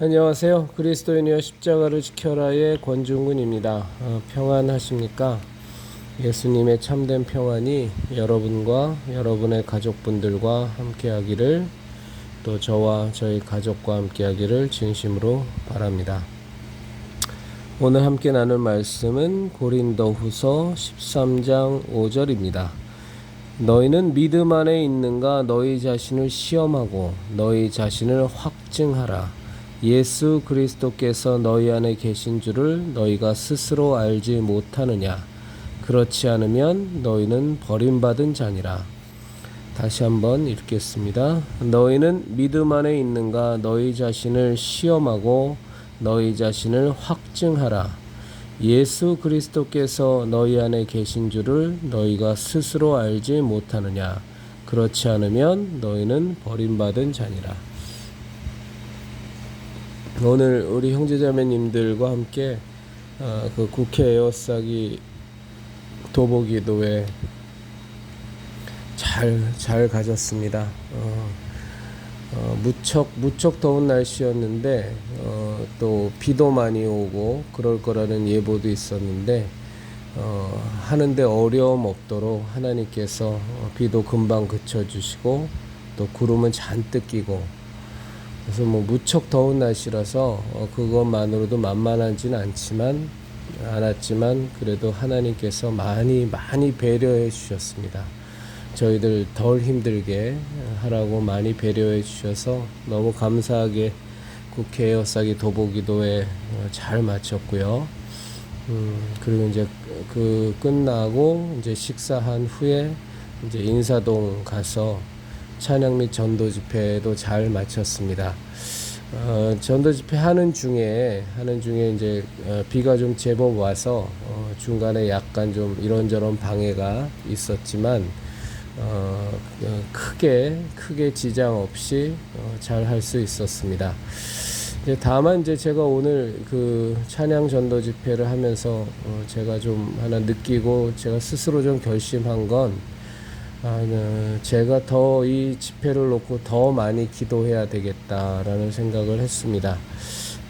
안녕하세요. 그리스도인이여 십자가를 지켜라의 권중근입니다. 평안하십니까? 예수님의 참된 평안이 여러분과 여러분의 가족분들과 함께하기를, 또 저와 저희 가족과 함께하기를 진심으로 바랍니다. 오늘 함께 나눌 말씀은 고린도후서 13장 5절입니다. 너희는 믿음 안에 있는가? 너희 자신을 시험하고 너희 자신을 확증하라. 예수 그리스도께서 너희 안에 계신 줄을 너희가 스스로 알지 못하느냐? 그렇지 않으면 너희는 버림받은 자니라. 다시 한번 읽겠습니다. 너희는 믿음 안에 있는가? 너희 자신을 시험하고 너희 자신을 확증하라. 예수 그리스도께서 너희 안에 계신 줄을 너희가 스스로 알지 못하느냐? 그렇지 않으면 너희는 버림받은 자니라. 오늘 우리 형제자매님들과 함께 그 국회 에어싸기 도보기도회 잘 가졌습니다. 무척 더운 날씨였는데 또 비도 많이 오고 그럴 거라는 예보도 있었는데 하는데 어려움 없도록 하나님께서 비도 금방 그쳐주시고 또 구름은 잔뜩 끼고, 그래서 무척 더운 날씨라서 그것만으로도 만만하지는 않았지만 그래도 하나님께서 많이 배려해 주셨습니다. 저희들 덜 힘들게 하라고 많이 배려해 주셔서 너무 감사하게 국회 에어싸기 도보기도회 잘 마쳤고요. 그리고 이제 그 끝나고 이제 식사한 후에 이제 인사동 가서 찬양 및 전도 집회도 잘 마쳤습니다. 전도 집회 하는 중에 이제 비가 좀 제법 와서 중간에 약간 좀 이런저런 방해가 있었지만 크게 지장 없이 잘 할 수 있었습니다. 다만 이제 제가 오늘 그 찬양 전도 집회를 하면서 제가 좀 하나 느끼고 제가 스스로 좀 결심한 건, 제가 더 이 집회를 놓고 더 많이 기도해야 되겠다라는 생각을 했습니다.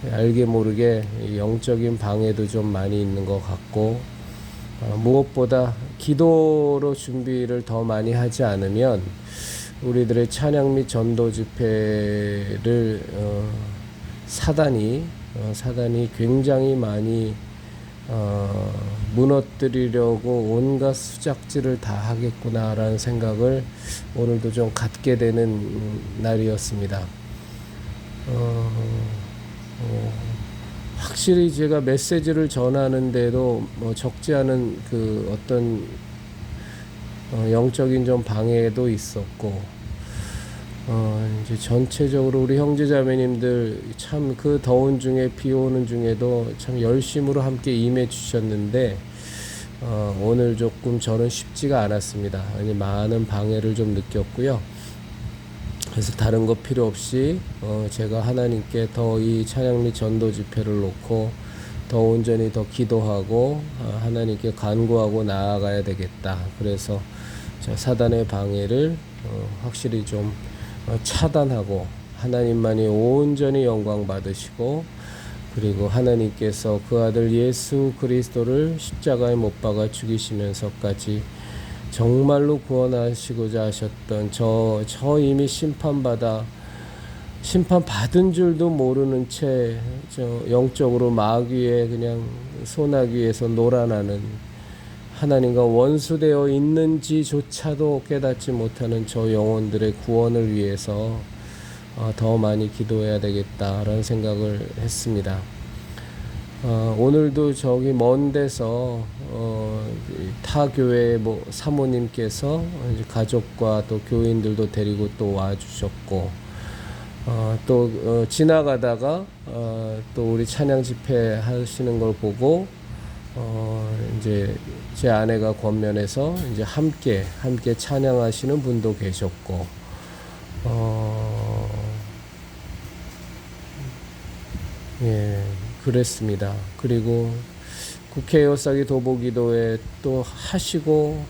알게 모르게 영적인 방해도 좀 많이 있는 것 같고, 무엇보다 기도로 준비를 더 많이 하지 않으면 우리들의 찬양 및 전도 집회를 사단이 굉장히 많이 무너뜨리려고 온갖 수작질을 다 하겠구나라는 생각을 오늘도 좀 갖게 되는 날이었습니다. 확실히 제가 메시지를 전하는데도 적지 않은 그 어떤 영적인 좀 방해도 있었고, 이제 전체적으로 우리 형제자매님들 참 그 더운 중에 비 오는 중에도 참 열심으로 함께 임해 주셨는데, 오늘 조금 저는 쉽지가 않았습니다. 많은 방해를 좀 느꼈고요. 그래서 다른 거 필요 없이 제가 하나님께 더 이 찬양 및 전도 집회를 놓고 더 온전히 더 기도하고 하나님께 간구하고 나아가야 되겠다. 그래서 사단의 방해를 확실히 좀 차단하고 하나님만이 온전히 영광 받으시고, 그리고 하나님께서 그 아들 예수 그리스도를 십자가에 못 박아 죽이시면서까지 정말로 구원하시고자 하셨던 저 이미 심판받은 줄도 모르는 채 영적으로 마귀의 그냥 소나기에서 놀아나는, 하나님과 원수되어 있는지조차도 깨닫지 못하는 저 영혼들의 구원을 위해서 더 많이 기도해야 되겠다라는 생각을 했습니다. 오늘도 저기 먼 데서 타 교회 사모님께서 이제 가족과 또 교인들도 데리고 또 와주셨고, 또 지나가다가 또 우리 찬양 집회 하시는 걸 보고 이제 제 아내가 권면해서 이제 함께 찬양하시는 분도 계셨고, 그랬습니다. 그리고 국회 에어싸기 도보기도회 또 하시고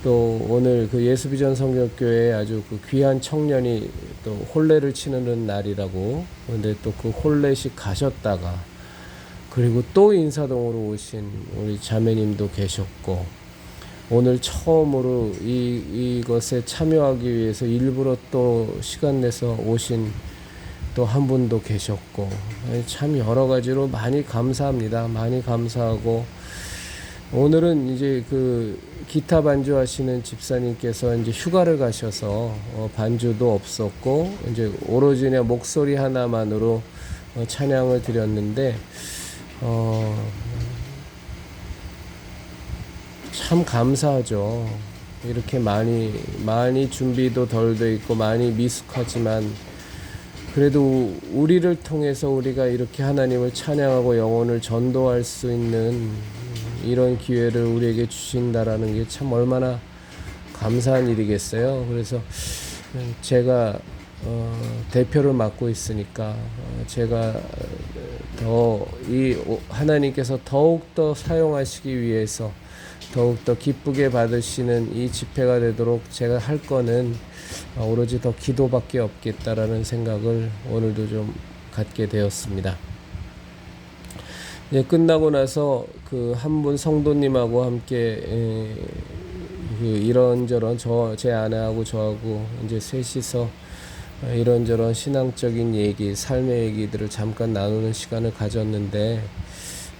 또 오늘 그 예수비전 성결교회에 아주 그 귀한 청년이 또 혼례를 치르는 날이라고. 근데 또 그 혼례식 가셨다가 그리고 또 인사동으로 오신 우리 자매님도 계셨고, 오늘 처음으로 이것에 참여하기 위해서 일부러 또 시간 내서 오신 또 한 분도 계셨고, 참 여러 가지로 많이 감사합니다. 많이 감사하고, 오늘은 이제 그 기타 반주하시는 집사님께서 이제 휴가를 가셔서 반주도 없었고, 이제 오로지 그냥 목소리 하나만으로 찬양을 드렸는데, 참 감사하죠. 이렇게 많이 준비도 덜 돼 있고 많이 미숙하지만, 그래도 우리를 통해서 우리가 이렇게 하나님을 찬양하고 영혼을 전도할 수 있는 이런 기회를 우리에게 주신다라는 게 참 얼마나 감사한 일이겠어요. 그래서 제가 대표를 맡고 있으니까 제가 더 이 하나님께서 더욱더 사용하시기 위해서 더욱더 기쁘게 받으시는 이 집회가 되도록 제가 할 거는 오로지 더 기도밖에 없겠다라는 생각을 오늘도 좀 갖게 되었습니다. 이제 끝나고 나서 그 한 분 성도님하고 함께 그 이런저런 제 아내하고 저하고 이제 셋이서 이런저런 신앙적인 얘기, 삶의 얘기들을 잠깐 나누는 시간을 가졌는데,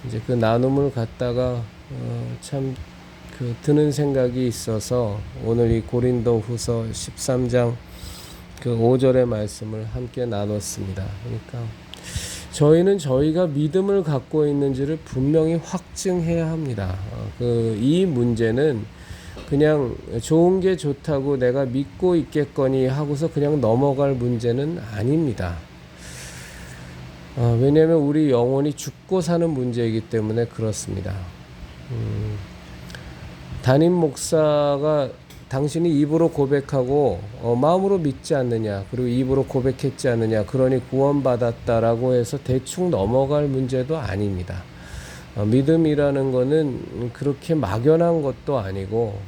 이제 그 나눔을 갖다가 참 그 드는 생각이 있어서 오늘 이 고린도후서 13장 그 5절의 말씀을 함께 나눴습니다. 그러니까 저희는 저희가 믿음을 갖고 있는지를 분명히 확증해야 합니다. 이 문제는 그냥 좋은 게 좋다고 내가 믿고 있겠거니 하고서 그냥 넘어갈 문제는 아닙니다. 왜냐하면 우리 영혼이 죽고 사는 문제이기 때문에 그렇습니다. 담임 목사가 당신이 입으로 고백하고 마음으로 믿지 않느냐, 그리고 입으로 고백했지 않느냐, 그러니 구원받았다라고 해서 대충 넘어갈 문제도 아닙니다. 믿음이라는 거는 그렇게 막연한 것도 아니고,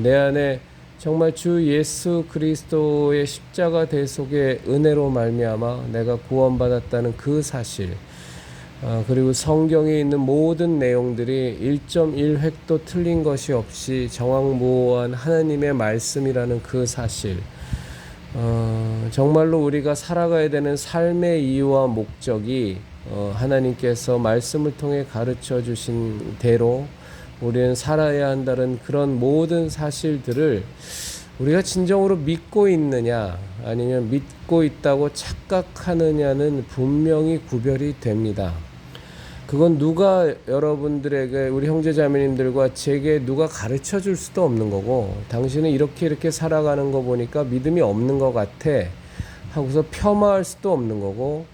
내 안에 정말 주 예수 그리스도의 십자가 대속의 은혜로 말미암아 내가 구원받았다는 그 사실, 그리고 성경에 있는 모든 내용들이 1.1획도 틀린 것이 없이 정확무오한 하나님의 말씀이라는 그 사실, 정말로 우리가 살아가야 되는 삶의 이유와 목적이 하나님께서 말씀을 통해 가르쳐 주신 대로 우리는 살아야 한다는 그런 모든 사실들을 우리가 진정으로 믿고 있느냐 아니면 믿고 있다고 착각하느냐는 분명히 구별이 됩니다. 그건 누가 여러분들에게, 우리 형제자매님들과 제게 누가 가르쳐 줄 수도 없는 거고, 당신은 이렇게 살아가는 거 보니까 믿음이 없는 것 같아 하고서 폄하할 수도 없는 거고,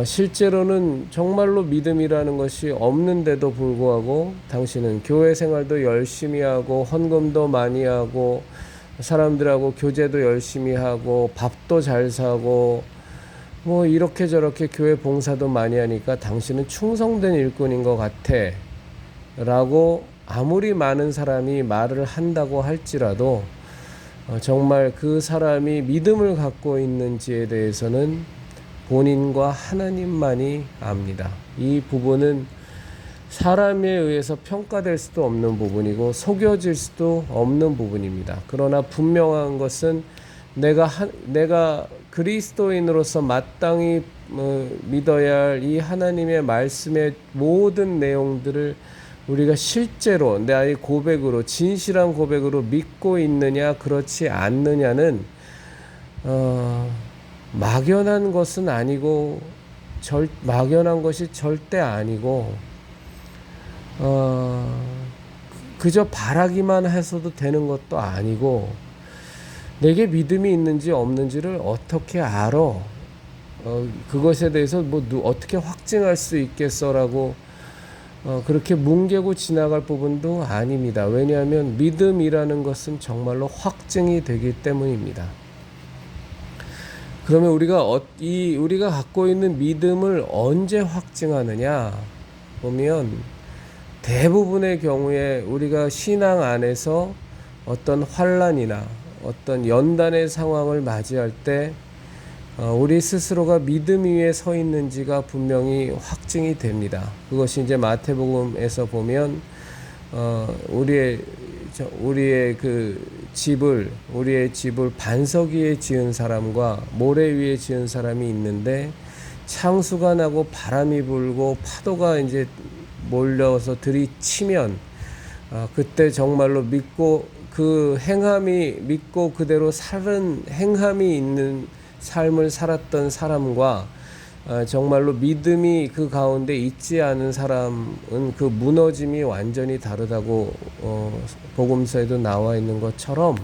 실제로는 정말로 믿음이라는 것이 없는데도 불구하고 당신은 교회 생활도 열심히 하고 헌금도 많이 하고 사람들하고 교제도 열심히 하고 밥도 잘 사고 뭐 이렇게 저렇게 교회 봉사도 많이 하니까 당신은 충성된 일꾼인 것 같아 라고 아무리 많은 사람이 말을 한다고 할지라도 정말 그 사람이 믿음을 갖고 있는지에 대해서는 본인과 하나님만이 압니다. 이 부분은 사람에 의해서 평가될 수도 없는 부분이고 속여질 수도 없는 부분입니다. 그러나 분명한 것은 내가 그리스도인으로서 마땅히 믿어야 할 이 하나님의 말씀의 모든 내용들을 우리가 실제로 나의 고백으로, 진실한 고백으로 믿고 있느냐 그렇지 않느냐는 막연한 것은 아니고 막연한 것이 절대 아니고 그저 바라기만 해서도 되는 것도 아니고, 내게 믿음이 있는지 없는지를 어떻게 알아? 그것에 대해서 어떻게 확증할 수 있겠어라고 그렇게 뭉개고 지나갈 부분도 아닙니다. 왜냐하면 믿음이라는 것은 정말로 확증이 되기 때문입니다. 그러면 우리가 갖고 있는 믿음을 언제 확증하느냐 보면, 대부분의 경우에 우리가 신앙 안에서 어떤 환난이나 어떤 연단의 상황을 맞이할 때 우리 스스로가 믿음 위에 서 있는지가 분명히 확증이 됩니다. 그것이 이제 마태복음에서 보면 우리의 집을 반석 위에 지은 사람과 모래 위에 지은 사람이 있는데, 창수가 나고 바람이 불고 파도가 이제 몰려서 들이치면 그때 정말로 믿고 그대로 살은 행함이 있는 삶을 살았던 사람과 정말로 믿음이 그 가운데 있지 않은 사람은 그 무너짐이 완전히 다르다고 복음서에도 나와 있는 것처럼,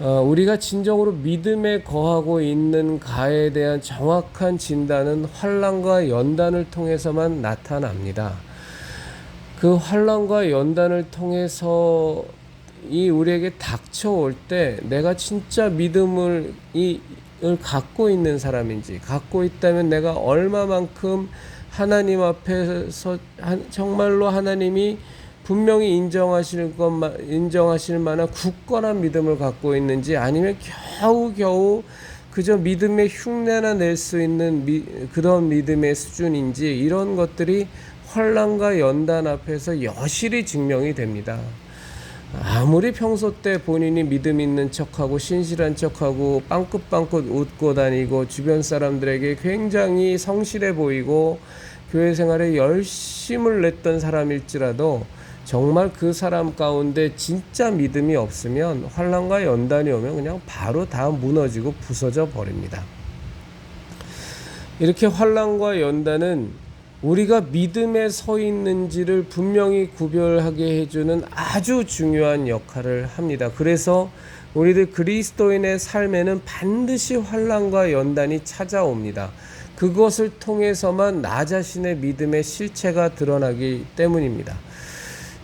우리가 진정으로 믿음에 거하고 있는 가에 대한 정확한 진단은 환난과 연단을 통해서만 나타납니다. 그 환난과 연단을 통해서 우리에게 닥쳐올 때 내가 진짜 믿음을 갖고 있는 사람인지, 갖고 있다면 내가 얼마만큼 하나님 앞에서 정말로 하나님이 분명히 인정하실 만한 굳건한 믿음을 갖고 있는지, 아니면 겨우겨우 그저 믿음의 흉내나 낼 수 있는 그런 믿음의 수준인지, 이런 것들이 환난과 연단 앞에서 여실히 증명이 됩니다. 아무리 평소 때 본인이 믿음 있는 척하고 신실한 척하고 빵긋빵긋 웃고 다니고 주변 사람들에게 굉장히 성실해 보이고 교회 생활에 열심을 냈던 사람일지라도, 정말 그 사람 가운데 진짜 믿음이 없으면 환난과 연단이 오면 그냥 바로 다 무너지고 부서져 버립니다. 이렇게 환난과 연단은 우리가 믿음에 서 있는지를 분명히 구별하게 해주는 아주 중요한 역할을 합니다. 그래서 우리들 그리스도인의 삶에는 반드시 환난과 연단이 찾아옵니다. 그것을 통해서만 나 자신의 믿음의 실체가 드러나기 때문입니다.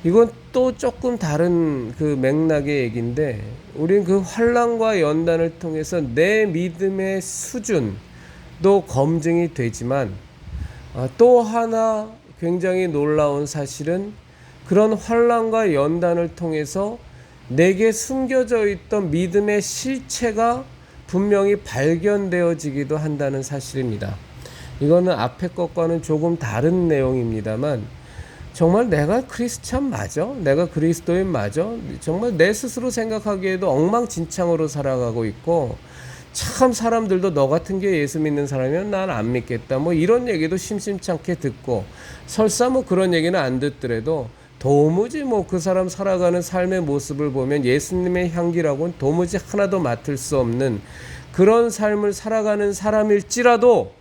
이건 또 조금 다른 그 맥락의 얘기인데, 우린 그 환난과 연단을 통해서 내 믿음의 수준도 검증이 되지만, 또 하나 굉장히 놀라운 사실은 그런 환난과 연단을 통해서 내게 숨겨져 있던 믿음의 실체가 분명히 발견되어지기도 한다는 사실입니다. 이거는 앞에 것과는 조금 다른 내용입니다만, 정말 내가 크리스찬 맞아? 내가 그리스도인 맞아? 정말 내 스스로 생각하기에도 엉망진창으로 살아가고 있고, 참 사람들도 너 같은 게 예수 믿는 사람이면 난 안 믿겠다, 뭐 이런 얘기도 심심찮게 듣고, 설사 뭐 그런 얘기는 안 듣더라도 도무지 뭐 그 사람 살아가는 삶의 모습을 보면 예수님의 향기라고는 도무지 하나도 맡을 수 없는 그런 삶을 살아가는 사람일지라도,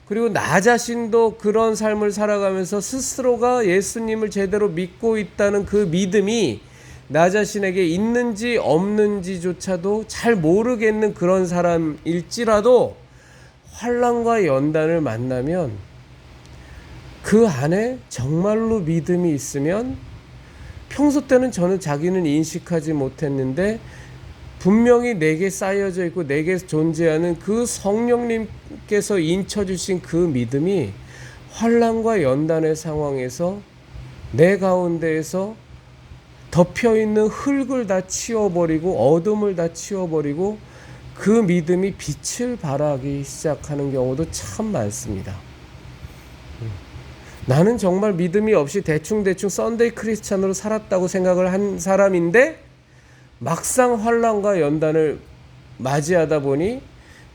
그리고 나 자신도 그런 삶을 살아가면서 스스로가 예수님을 제대로 믿고 있다는 그 믿음이 나 자신에게 있는지 없는지조차도 잘 모르겠는 그런 사람일지라도, 환난과 연단을 만나면 그 안에 정말로 믿음이 있으면, 평소 때는 저는 자기는 인식하지 못했는데 분명히 내게 쌓여져 있고 내게 존재하는 그 성령님께서 인쳐주신 그 믿음이 환난과 연단의 상황에서 내 가운데에서 덮여있는 흙을 다 치워버리고 어둠을 다 치워버리고 그 믿음이 빛을 발하기 시작하는 경우도 참 많습니다. 나는 정말 믿음이 없이 대충 썬데이 크리스찬으로 살았다고 생각을 한 사람인데, 막상 환난과 연단을 맞이하다 보니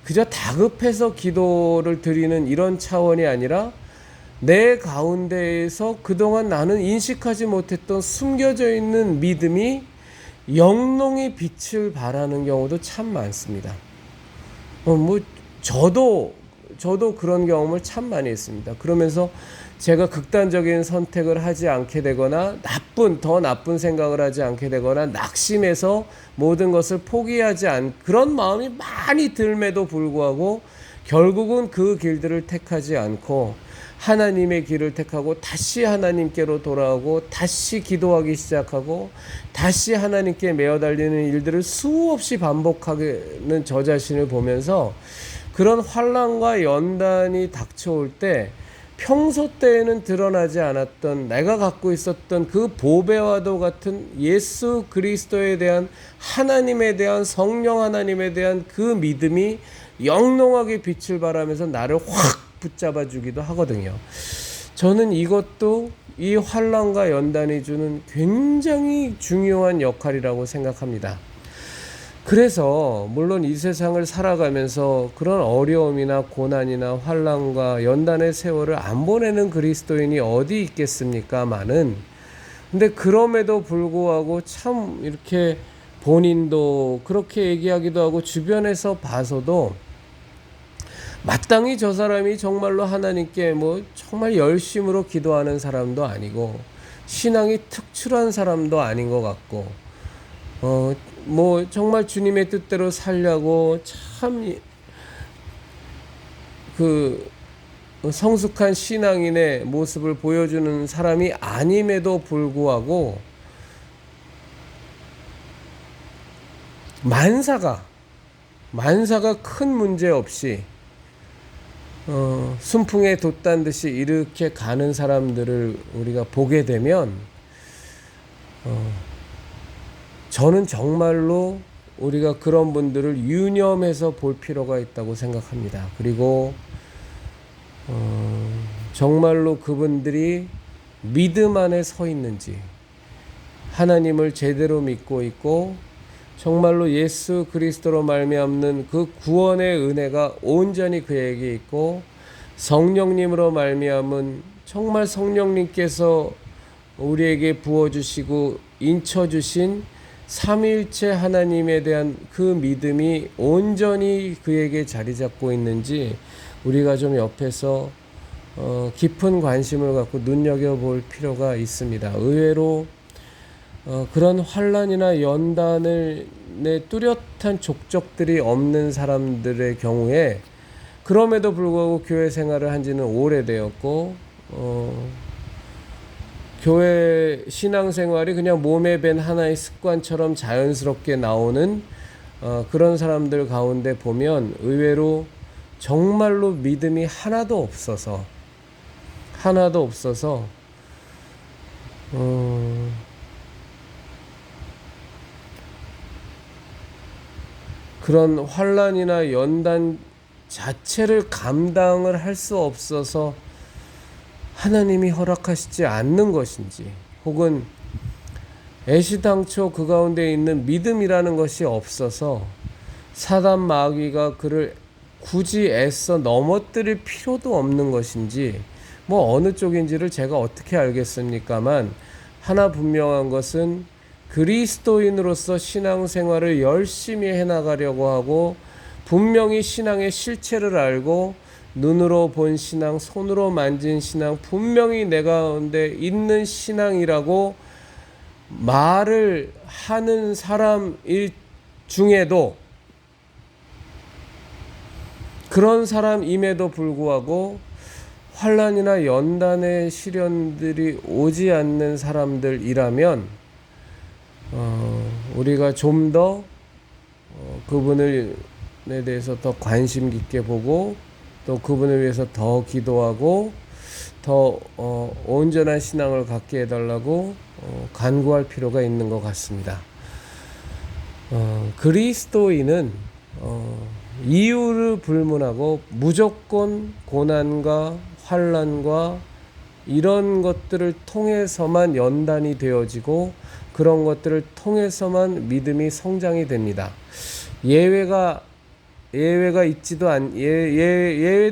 그저 다급해서 기도를 드리는 이런 차원이 아니라, 내 가운데에서 그동안 나는 인식하지 못했던 숨겨져 있는 믿음이 영롱히 빛을 발하는 경우도 참 많습니다. 저도 그런 경험을 참 많이 했습니다. 그러면서 제가 극단적인 선택을 하지 않게 되거나 더 나쁜 생각을 하지 않게 되거나 낙심해서 모든 것을 포기하지 않은 그런 마음이 많이 들음에도 불구하고, 결국은 그 길들을 택하지 않고 하나님의 길을 택하고 다시 하나님께로 돌아오고 다시 기도하기 시작하고 다시 하나님께 매어 달리는 일들을 수없이 반복하는 저 자신을 보면서, 그런 환난과 연단이 닥쳐올 때 평소 때에는 드러나지 않았던 내가 갖고 있었던 그 보배와도 같은 예수 그리스도에 대한 하나님에 대한 성령 하나님에 대한 그 믿음이 영롱하게 빛을 발하면서 나를 확 붙잡아 주기도 하거든요. 저는 이것도 이 환난과 연단이 주는 굉장히 중요한 역할이라고 생각합니다. 그래서 물론 이 세상을 살아가면서 그런 어려움이나 고난이나 환난과 연단의 세월을 안 보내는 그리스도인이 어디 있겠습니까마는, 근데 그럼에도 불구하고 참 이렇게 본인도 그렇게 얘기하기도 하고 주변에서 봐서도 마땅히 저 사람이 정말로 하나님께 뭐 정말 열심으로 기도하는 사람도 아니고 신앙이 특출한 사람도 아닌 것 같고 뭐 정말 주님의 뜻대로 살려고 참 그 성숙한 신앙인의 모습을 보여주는 사람이 아님에도 불구하고 만사가 큰 문제 없이 순풍에 돛단 듯이 이렇게 가는 사람들을 우리가 보게 되면 저는 정말로 우리가 그런 분들을 유념해서 볼 필요가 있다고 생각합니다. 그리고 정말로 그분들이 믿음 안에 서 있는지, 하나님을 제대로 믿고 있고 정말로 예수 그리스도로 말미암는 그 구원의 은혜가 온전히 그에게 있고 성령님으로 말미암은 정말 성령님께서 우리에게 부어주시고 인쳐주신 삼위일체 하나님에 대한 그 믿음이 온전히 그에게 자리 잡고 있는지 우리가 좀 옆에서 깊은 관심을 갖고 눈여겨볼 필요가 있습니다. 의외로 그런 환난이나 연단을 내 뚜렷한 족적들이 없는 사람들의 경우에 그럼에도 불구하고 교회 생활을 한 지는 오래되었고 교회 신앙생활이 그냥 몸에 밴 하나의 습관처럼 자연스럽게 나오는 그런 사람들 가운데 보면 의외로 정말로 믿음이 하나도 없어서 그런 환난이나 연단 자체를 감당을 할 수 없어서 하나님이 허락하시지 않는 것인지, 혹은 애시당초 그 가운데 있는 믿음이라는 것이 없어서 사단 마귀가 그를 굳이 애써 넘어뜨릴 필요도 없는 것인지, 뭐 어느 쪽인지를 제가 어떻게 알겠습니까만 하나 분명한 것은 그리스도인으로서 신앙생활을 열심히 해나가려고 하고 분명히 신앙의 실체를 알고 눈으로 본 신앙, 손으로 만진 신앙, 분명히 내 가운데 있는 신앙이라고 말을 하는 사람일 중에도, 그런 사람임에도 불구하고 환난이나 연단의 시련들이 오지 않는 사람들이라면 우리가 좀 더 그분에 대해서 더 관심 깊게 보고 또 그분을 위해서 더 기도하고 더 온전한 신앙을 갖게 해달라고 간구할 필요가 있는 것 같습니다. 그리스도인은 이유를 불문하고 무조건 고난과 환난과 이런 것들을 통해서만 연단이 되어지고 그런 것들을 통해서만 믿음이 성장이 됩니다. 예외가 예외도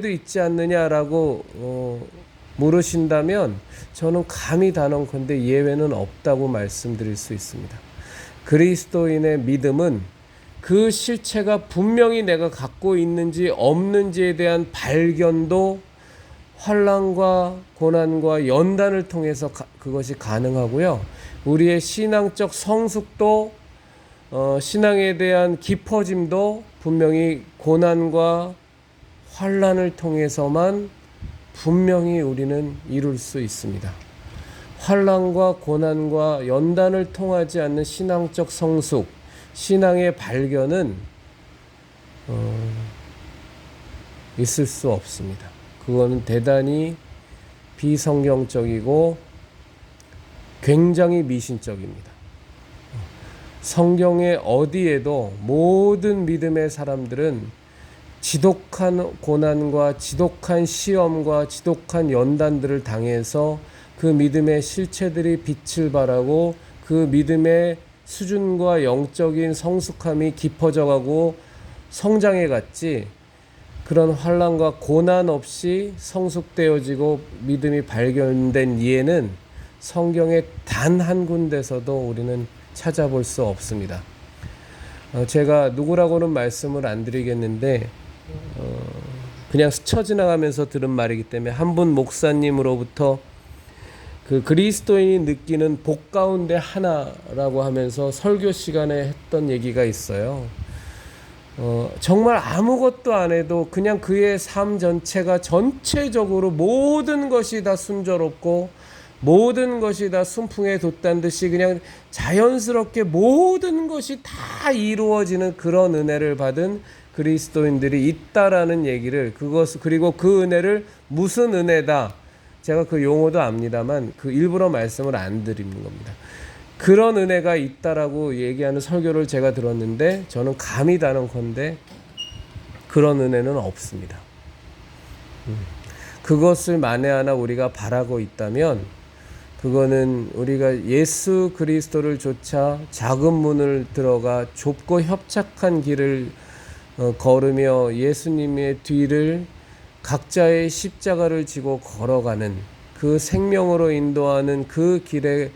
있지 않느냐라고 물으신다면 저는 감히 단언컨대 예외는 없다고 말씀드릴 수 있습니다. 그리스도인의 믿음은 그 실체가 분명히 내가 갖고 있는지 없는지에 대한 발견도 환난과 고난과 연단을 통해서 그것이 가능하고요. 우리의 신앙적 성숙도 신앙에 대한 깊어짐도 분명히 고난과 환난을 통해서만 분명히 우리는 이룰 수 있습니다. 환난과 고난과 연단을 통하지 않는 신앙적 성숙, 신앙의 발견은 있을 수 없습니다. 그거는 대단히 비성경적이고 굉장히 미신적입니다. 성경의 어디에도 모든 믿음의 사람들은 지독한 고난과 지독한 시험과 지독한 연단들을 당해서 그 믿음의 실체들이 빛을 발하고 그 믿음의 수준과 영적인 성숙함이 깊어져 가고 성장해 갔지, 그런 환난과 고난 없이 성숙되어지고 믿음이 발견된 예는 성경의 단 한 군데서도 우리는 찾아볼 수 없습니다. 제가 누구라고는 말씀을 안 드리겠는데 그냥 스쳐 지나가면서 들은 말이기 때문에 한 분 목사님으로부터 그 그리스도인이 느끼는 복 가운데 하나라고 하면서 설교 시간에 했던 얘기가 있어요. 정말 아무것도 안 해도 그냥 그의 삶 전체가 전체적으로 모든 것이 다 순조롭고 모든 것이 다 순풍에 돋단 듯이 그냥 자연스럽게 모든 것이 다 이루어지는 그런 은혜를 받은 그리스도인들이 있다라는 얘기를, 그리고 그 은혜를 무슨 은혜다, 제가 그 용어도 압니다만 그 일부러 말씀을 안 드리는 겁니다. 그런 은혜가 있다라고 얘기하는 설교를 제가 들었는데 저는 감히 다는건데 그런 은혜는 없습니다. 그것을 만에 하나 우리가 바라고 있다면 그거는 우리가 예수 그리스도를 쫓아 작은 문을 들어가 좁고 협착한 길을 걸으며 예수님의 뒤를 각자의 십자가를 지고 걸어가는, 그 생명으로 인도하는 그 길에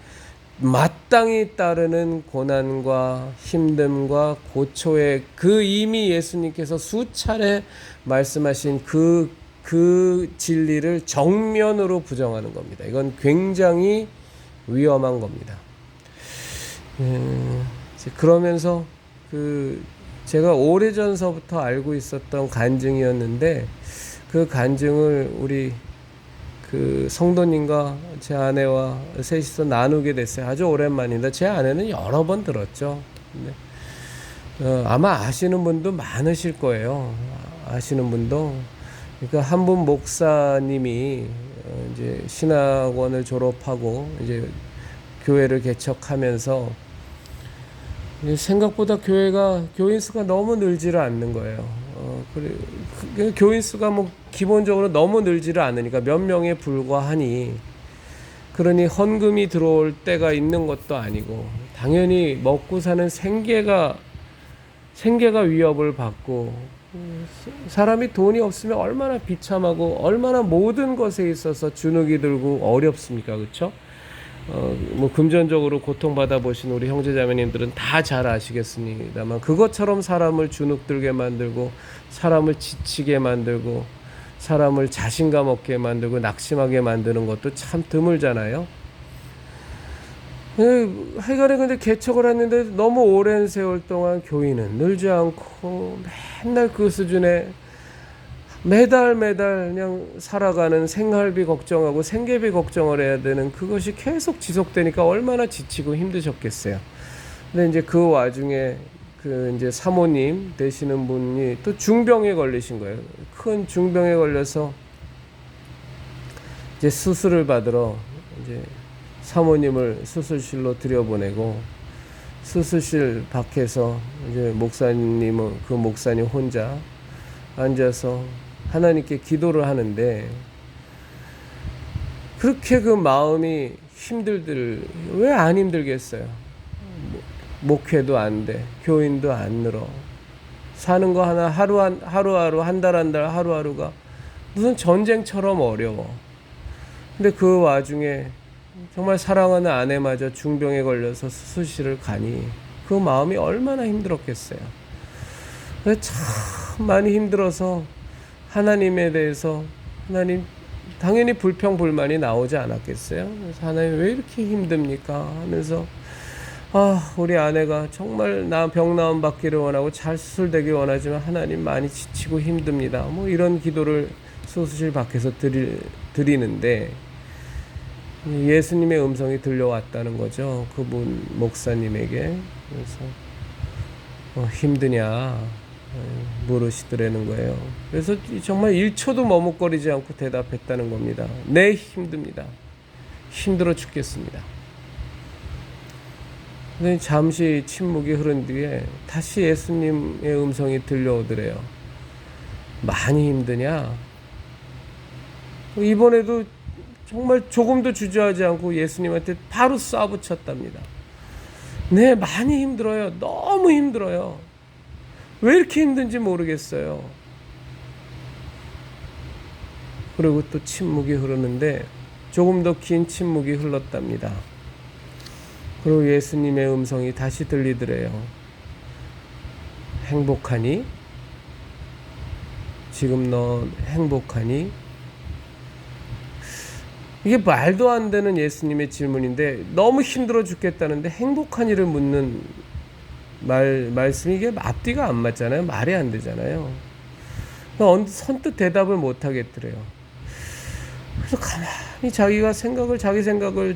마땅히 따르는 고난과 힘듦과 고초의 그 이미 예수님께서 수차례 말씀하신 그 진리를 정면으로 부정하는 겁니다. 이건 굉장히 위험한 겁니다. 그러면서 제가 오래전서부터 알고 있었던 간증이었는데 그 간증을 우리 성도님과 제 아내와 셋이서 나누게 됐어요. 아주 오랜만입니다. 제 아내는 여러 번 들었죠. 아마 아시는 분도 많으실 거예요. 아시는 분도. 그러니까 한 분 목사님이 이제 신학원을 졸업하고 이제 교회를 개척하면서 생각보다 교인 수가 너무 늘지를 않는 거예요. 교인 수가 뭐 기본적으로 너무 늘지를 않으니까 몇 명에 불과하니, 그러니 헌금이 들어올 때가 있는 것도 아니고 당연히 먹고 사는 생계가 위협을 받고, 사람이 돈이 없으면 얼마나 비참하고 얼마나 모든 것에 있어서 주눅이 들고 어렵습니까? 그렇죠? 뭐 금전적으로 고통받아 보신 우리 형제자매님들은 다 잘 아시겠습니다만 그것처럼 사람을 주눅들게 만들고 사람을 지치게 만들고 사람을 자신감 없게 만들고 낙심하게 만드는 것도 참 드물잖아요. 하여간에 근데 개척을 했는데 너무 오랜 세월 동안 교인은 늘지 않고 맨날 그 수준에 매달 그냥 살아가는 생활비 걱정하고 생계비 걱정을 해야 되는 그것이 계속 지속되니까 얼마나 지치고 힘드셨겠어요. 근데 이제 그 와중에 이제 사모님 되시는 분이 또 중병에 걸리신 거예요. 큰 중병에 걸려서 이제 수술을 받으러 이제 사모님을 수술실로 들여보내고, 수술실 밖에서 이제 그 목사님 혼자 앉아서 하나님께 기도를 하는데, 그렇게 그 마음이 왜 안 힘들겠어요? 목회도 안 돼, 교인도 안 늘어, 사는 거 하나 하루하루 한 달 하루하루가 무슨 전쟁처럼 어려워. 근데 그 와중에 정말 사랑하는 아내마저 중병에 걸려서 수술실을 가니 그 마음이 얼마나 힘들었겠어요. 참 많이 힘들어서 하나님에 대해서, 하나님 당연히 불평불만이 나오지 않았겠어요. 그래서 하나님 왜 이렇게 힘듭니까 하면서, 우리 아내가 정말 병 나음 받기를 원하고 잘 수술되길 원하지만 하나님 많이 지치고 힘듭니다, 뭐 이런 기도를 수술실 밖에서 드리는데 예수님의 음성이 들려왔다는 거죠. 그분 목사님에게. 그래서 힘드냐, 물으시더라는 거예요. 그래서 정말 1초도 머뭇거리지 않고 대답했다는 겁니다. 네, 힘듭니다. 힘들어 죽겠습니다. 근데 잠시 침묵이 흐른 뒤에 다시 예수님의 음성이 들려오더래요. 많이 힘드냐? 이번에도 정말 조금도 주저하지 않고 예수님한테 바로 쏴붙였답니다. 네, 많이 힘들어요. 너무 힘들어요. 왜 이렇게 힘든지 모르겠어요. 그리고 또 침묵이 흐르는데 조금 더 긴 침묵이 흘렀답니다. 그리고 예수님의 음성이 다시 들리더래요. 행복하니? 지금 너 행복하니? 이게 말도 안 되는 예수님의 질문인데 너무 힘들어 죽겠다는데 행복하니를 묻는 말씀이 이게 앞뒤가 안 맞잖아요. 말이 안 되잖아요. 선뜻 대답을 못 하겠더래요. 그래서 가만히 자기 생각을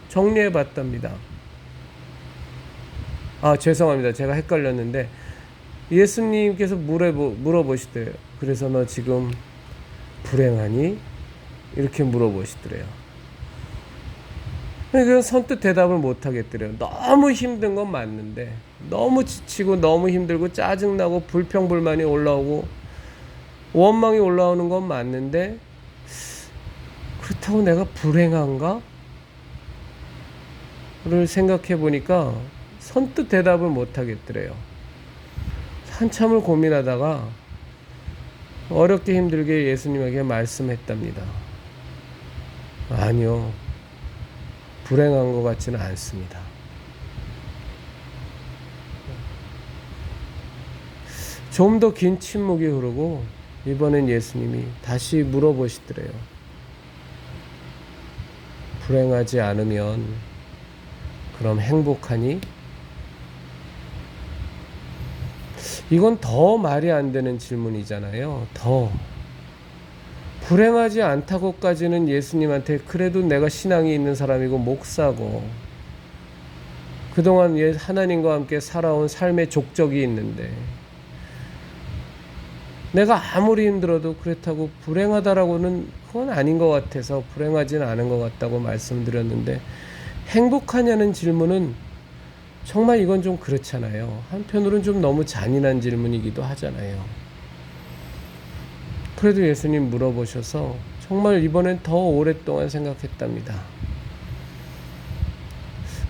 정리해 봤답니다. 죄송합니다. 제가 헷갈렸는데 예수님께서 물어보시대요. 그래서 너 지금 불행하니? 이렇게 물어보시더래요. 그러니까 선뜻 대답을 못 하겠더래요. 너무 힘든 건 맞는데 너무 지치고 너무 힘들고 짜증나고 불평불만이 올라오고 원망이 올라오는 건 맞는데 그렇다고 내가 불행한가? 를 생각해 보니까 선뜻 대답을 못 하겠더래요. 한참을 고민하다가 어렵게 힘들게 예수님에게 말씀했답니다. 아니요, 불행한 것 같지는 않습니다. 좀 더 긴 침묵이 흐르고 이번엔 예수님이 다시 물어보시더래요. 불행하지 않으면 그럼 행복하니? 이건 더 말이 안 되는 질문이잖아요. 더 불행하지 않다고까지는 예수님한테 그래도 내가 신앙이 있는 사람이고 목사고 그동안 하나님과 함께 살아온 삶의 족적이 있는데 내가 아무리 힘들어도 그렇다고 불행하다라고는 그건 아닌 것 같아서 불행하지는 않은 것 같다고 말씀드렸는데 행복하냐는 질문은 정말 이건 좀 그렇잖아요. 한편으로는 좀 너무 잔인한 질문이기도 하잖아요. 그래도 예수님 물어보셔서 정말 이번엔 더 오랫동안 생각했답니다.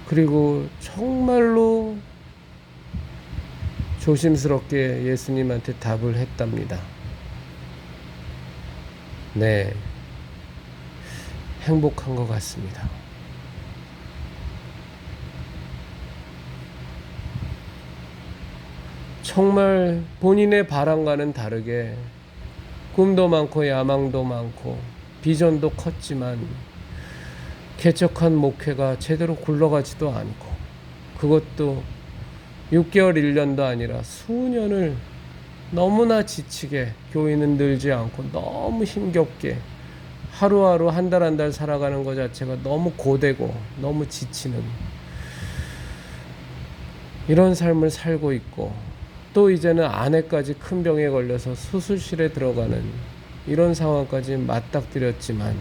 그리고 정말로 조심스럽게 예수님한테 답을 했답니다. 네, 행복한 것 같습니다. 정말 본인의 바람과는 다르게 꿈도 많고 야망도 많고 비전도 컸지만 개척한 목회가 제대로 굴러가지도 않고 그것도 6개월 1년도 아니라 수년을 너무나 지치게 교인은 늘지 않고 너무 힘겹게 하루하루 한 달 한 달 살아가는 것 자체가 너무 고되고 너무 지치는 이런 삶을 살고 있고 또 이제는 아내까지 큰 병에 걸려서 수술실에 들어가는 이런 상황까지 맞닥뜨렸지만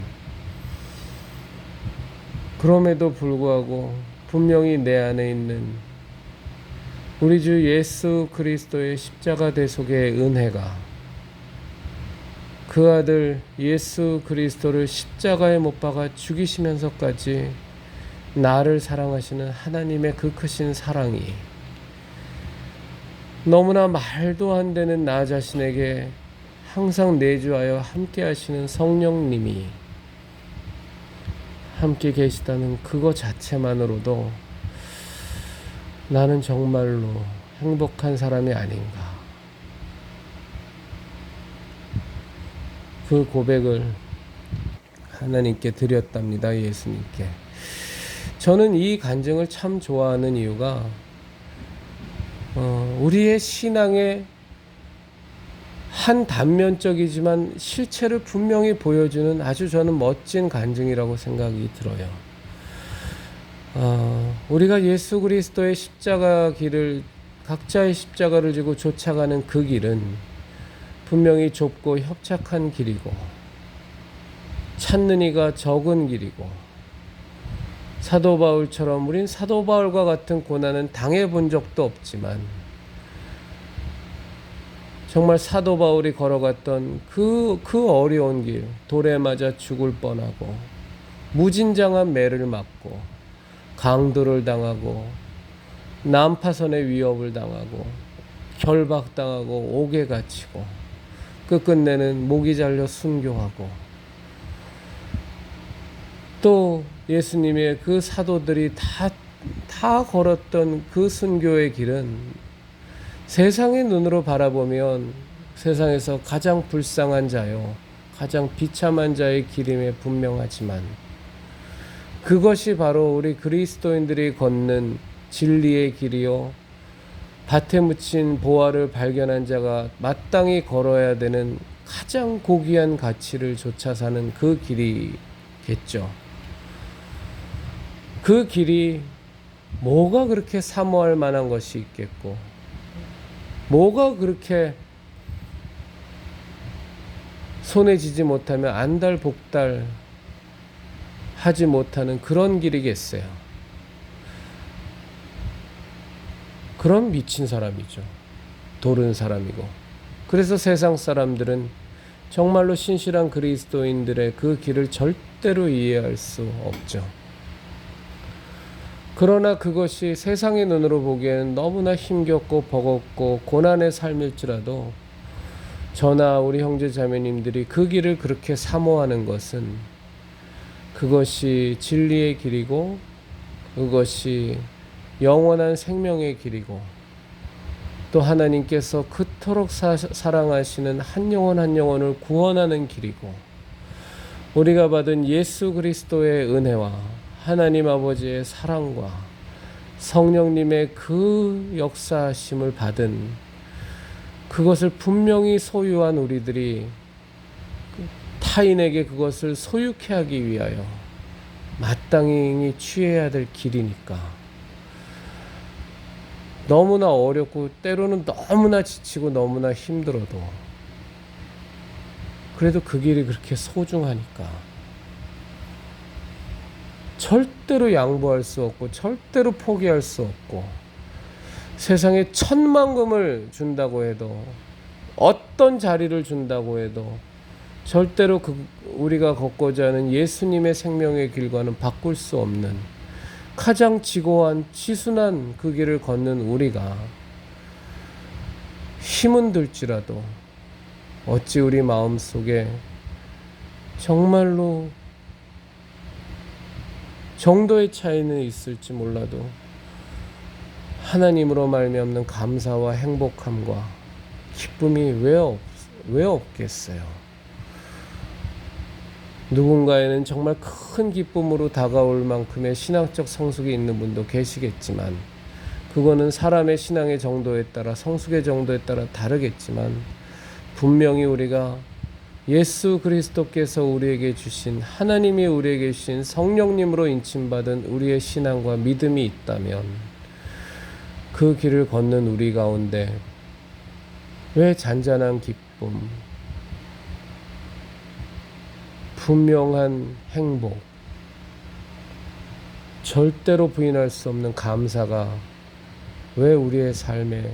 그럼에도 불구하고 분명히 내 안에 있는 우리 주 예수 그리스도의 십자가 대속의 은혜가 그 아들 예수 그리스도를 십자가에 못 박아 죽이시면서까지 나를 사랑하시는 하나님의 그 크신 사랑이 너무나 말도 안 되는 나 자신에게 항상 내주하여 함께 하시는 성령님이 함께 계시다는 그거 자체만으로도 나는 정말로 행복한 사람이 아닌가. 그 고백을 하나님께 드렸답니다. 예수님께. 저는 이 간증을 참 좋아하는 이유가 우리의 신앙의 한 단면적이지만 실체를 분명히 보여주는 아주 저는 멋진 간증이라고 생각이 들어요. 우리가 예수 그리스도의 십자가 길을 각자의 십자가를 지고 쫓아가는 그 길은 분명히 좁고 협착한 길이고 찾는 이가 적은 길이고, 사도 바울처럼 우린 사도 바울과 같은 고난은 당해본 적도 없지만 정말 사도 바울이 걸어갔던 그 어려운 길, 돌에 맞아 죽을 뻔하고 무진장한 매를 맞고 강도를 당하고 난파선의 위협을 당하고 결박당하고 옥에 갇히고 끝끝내는 목이 잘려 순교하고, 또 예수님의 그 사도들이 다 걸었던 그 순교의 길은 세상의 눈으로 바라보면 세상에서 가장 불쌍한 자요, 가장 비참한 자의 길임에 분명하지만 그것이 바로 우리 그리스도인들이 걷는 진리의 길이요, 밭에 묻힌 보화를 발견한 자가 마땅히 걸어야 되는 가장 고귀한 가치를 좇아 사는 그 길이겠죠. 그 길이 뭐가 그렇게 사모할 만한 것이 있겠고, 뭐가 그렇게 손에 쥐지 못하면 안달복달 하지 못하는 그런 길이겠어요. 그런 미친 사람이죠. 도른 사람이고. 그래서 세상 사람들은 정말로 신실한 그리스도인들의 그 길을 절대로 이해할 수 없죠. 그러나 그것이 세상의 눈으로 보기에는 너무나 힘겹고 버겁고 고난의 삶일지라도 저나 우리 형제 자매님들이 그 길을 그렇게 사모하는 것은 그것이 진리의 길이고 그것이 영원한 생명의 길이고, 또 하나님께서 그토록 사랑하시는 한 영혼 한 영혼을 구원하는 길이고, 우리가 받은 예수 그리스도의 은혜와 하나님 아버지의 사랑과 성령님의 그 역사하심을 받은 그것을 분명히 소유한 우리들이 타인에게 그것을 소유케 하기 위하여 마땅히 취해야 될 길이니까, 너무나 어렵고 때로는 너무나 지치고 너무나 힘들어도 그래도 그 길이 그렇게 소중하니까 절대로 양보할 수 없고 절대로 포기할 수 없고, 세상에 10,000,000금을 준다고 해도 어떤 자리를 준다고 해도 절대로 우리가 걷고자 하는 예수님의 생명의 길과는 바꿀 수 없는 가장 지고한 치순한 그 길을 걷는 우리가 힘은 들지라도 어찌 우리 마음속에 정말로 정도의 차이는 있을지 몰라도 하나님으로 말미암는 감사와 행복함과 기쁨이 왜 없겠어요. 누군가에는 정말 큰 기쁨으로 다가올 만큼의 신앙적 성숙이 있는 분도 계시겠지만, 그거는 사람의 신앙의 정도에 따라 성숙의 정도에 따라 다르겠지만, 분명히 우리가 예수 그리스도께서 우리에게 주신, 하나님이 우리에게 주신 성령님으로 인침받은 우리의 신앙과 믿음이 있다면 그 길을 걷는 우리 가운데 왜 잔잔한 기쁨, 분명한 행복, 절대로 부인할 수 없는 감사가 왜 우리의 삶에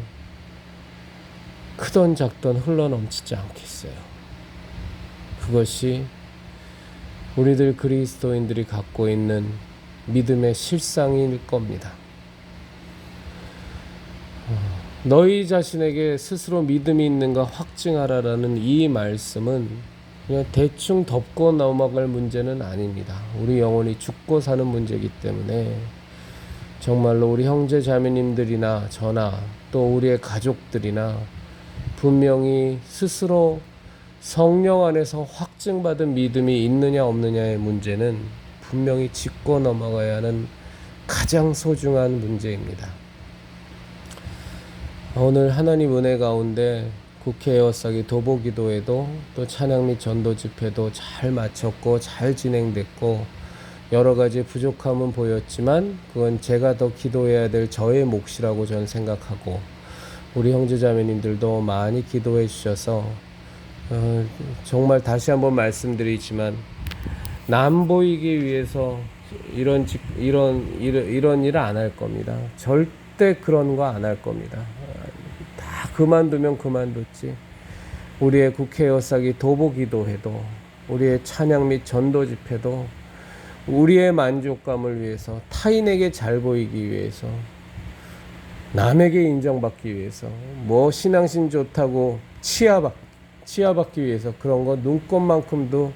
크던 작던 흘러넘치지 않겠어요? 그것이 우리들 그리스도인들이 갖고 있는 믿음의 실상일 겁니다. 너희 자신에게 스스로 믿음이 있는가 확증하라라는 이 말씀은 그냥 대충 덮고 넘어갈 문제는 아닙니다. 우리 영혼이 죽고 사는 문제이기 때문에 정말로 우리 형제 자매님들이나 저나 또 우리의 가족들이나 분명히 스스로 성령 안에서 확증받은 믿음이 있느냐 없느냐의 문제는 분명히 짚고 넘어가야 하는 가장 소중한 문제입니다. 오늘 하나님 은혜 가운데 국회 에어싸기 도보기도회도 또 찬양 및 전도 집회도 잘 마쳤고 잘 진행됐고, 여러 가지 부족함은 보였지만 그건 제가 더 기도해야 될 저의 몫이라고 저는 생각하고, 우리 형제자매님들도 많이 기도해 주셔서 정말 다시 한번 말씀드리지만 남 보이기 위해서 이런 일을 안 할 겁니다. 절대 그런 거 안 할 겁니다. 다 그만두면 그만뒀지. 우리의 국회 여사기 도보기도회도, 우리의 찬양 및 전도 집회도 우리의 만족감을 위해서, 타인에게 잘 보이기 위해서, 남에게 인정받기 위해서, 뭐 신앙심 좋다고 치아받기 위해서 그런 거 눈꼽만큼도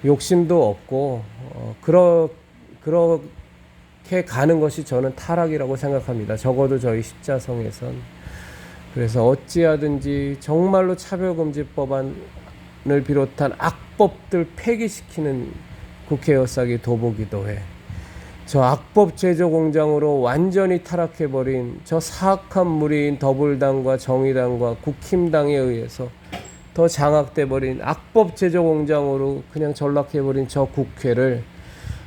욕심도 없고 그렇게 가는 것이 저는 타락이라고 생각합니다. 적어도 저희 십자성에선. 그래서 어찌하든지 정말로 차별금지법안을 비롯한 악법들 폐기시키는 국회 여사기 도보기도회, 저 악법 제조 공장으로 완전히 타락해버린 저 사악한 무리인 더불당과 정의당과 국힘당에 의해서 더 장악돼버린 악법 제조 공장으로 그냥 전락해버린 저 국회를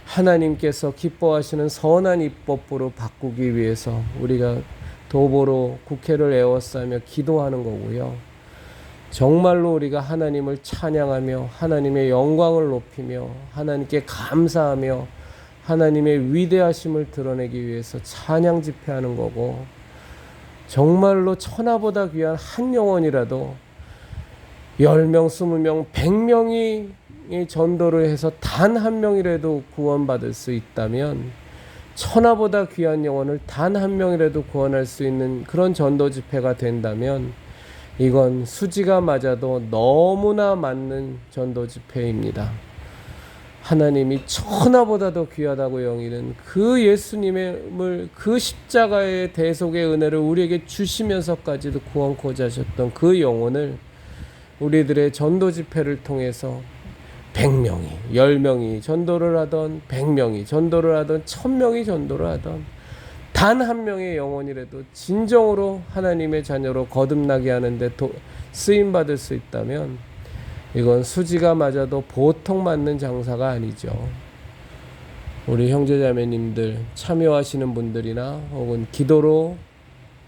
하나님께서 기뻐하시는 선한 입법부로 바꾸기 위해서 우리가 도보로 국회를 에워싸며 기도하는 거고요. 정말로 우리가 하나님을 찬양하며 하나님의 영광을 높이며 하나님께 감사하며 하나님의 위대하심을 드러내기 위해서 찬양 집회하는 거고, 정말로 천하보다 귀한 한 영혼이라도 10명, 20명, 100명이 전도를 해서 단 한 명이라도 구원받을 수 있다면, 천하보다 귀한 영혼을 단 한 명이라도 구원할 수 있는 그런 전도 집회가 된다면 이건 수지가 맞아도 너무나 맞는 전도 집회입니다. 하나님이 천하보다도 귀하다고 여기는 그 예수님을, 그 십자가의 대속의 은혜를 우리에게 주시면서까지도 구원코자 하셨던 그 영혼을 우리들의 전도 집회를 통해서 100명이, 10명이 전도를 하던, 100명이 전도를 하던, 1000명이 전도를 하던 단 한 명의 영혼이라도 진정으로 하나님의 자녀로 거듭나게 하는데 쓰임받을 수 있다면 이건 수지가 맞아도 보통 맞는 장사가 아니죠. 우리 형제자매님들, 참여하시는 분들이나 혹은 기도로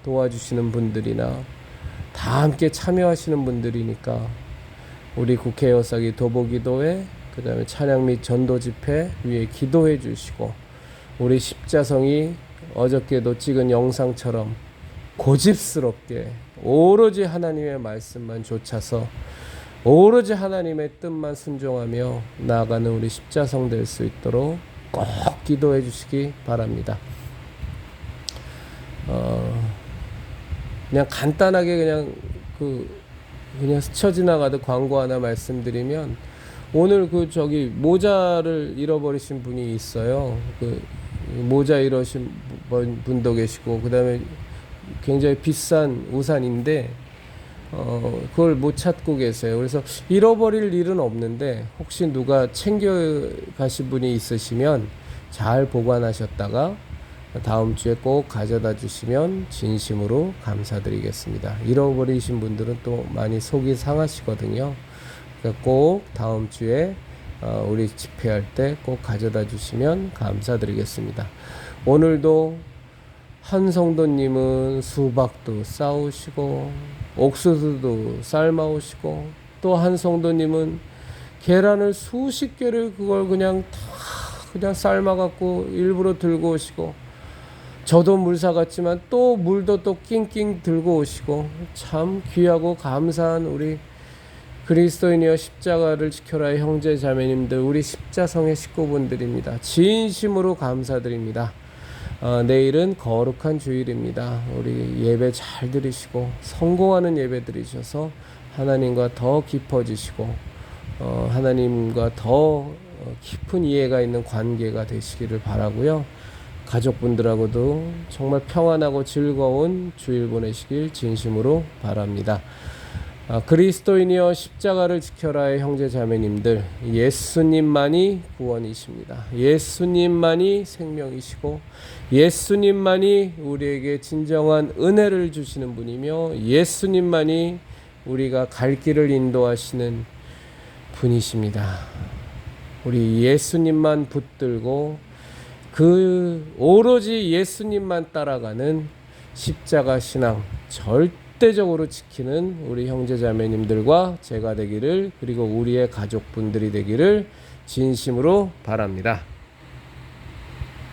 도와주시는 분들이나 다 함께 참여하시는 분들이니까 우리 국회 여사기 도보기도회, 그 다음에 찬양 및 전도 집회 위에 기도해 주시고, 우리 십자성이 어저께도 찍은 영상처럼 고집스럽게 오로지 하나님의 말씀만 좇아서 오로지 하나님의 뜻만 순종하며 나아가는 우리 십자성 될 수 있도록 꼭 기도해 주시기 바랍니다. 그냥 간단하게 그냥 스쳐 지나가듯 광고 하나 말씀드리면, 오늘 모자를 잃어버리신 분이 있어요. 모자 잃으신 분도 계시고, 그 다음에 굉장히 비싼 우산인데 그걸 못 찾고 계세요. 그래서 잃어버릴 일은 없는데 혹시 누가 챙겨 가신 분이 있으시면 잘 보관하셨다가 다음 주에 꼭 가져다 주시면 진심으로 감사드리겠습니다. 잃어버리신 분들은 또 많이 속이 상하시거든요. 그러니까 꼭 다음 주에 우리 집회할 때 꼭 가져다 주시면 감사드리겠습니다. 오늘도 한 성도님은 수박도 싸우시고 옥수수도 삶아오시고, 또 한 성도님은 계란을 수십 개를 그걸 그냥 삶아갖고 일부러 들고 오시고, 저도 물 사갔지만 또 물도 또 낑낑 들고 오시고, 참 귀하고 감사한 우리 그리스도인이여 십자가를 지켜라의 형제 자매님들, 우리 십자성의 식구분들입니다. 진심으로 감사드립니다. 내일은 거룩한 주일입니다. 우리 예배 잘 드리시고 성공하는 예배 드리셔서 하나님과 더 깊어지시고 하나님과 더 깊은 이해가 있는 관계가 되시기를 바라고요. 가족분들하고도 정말 평안하고 즐거운 주일 보내시길 진심으로 바랍니다. 그리스도인이여 십자가를 지켜라의 형제 자매님들, 예수님만이 구원이십니다. 예수님만이 생명이시고 예수님만이 우리에게 진정한 은혜를 주시는 분이며 예수님만이 우리가 갈 길을 인도하시는 분이십니다. 우리 예수님만 붙들고 오로지 예수님만 따라가는 십자가 신앙, 절대적으로 지키는 우리 형제자매님들과 제가 되기를, 그리고 우리의 가족분들이 되기를 진심으로 바랍니다.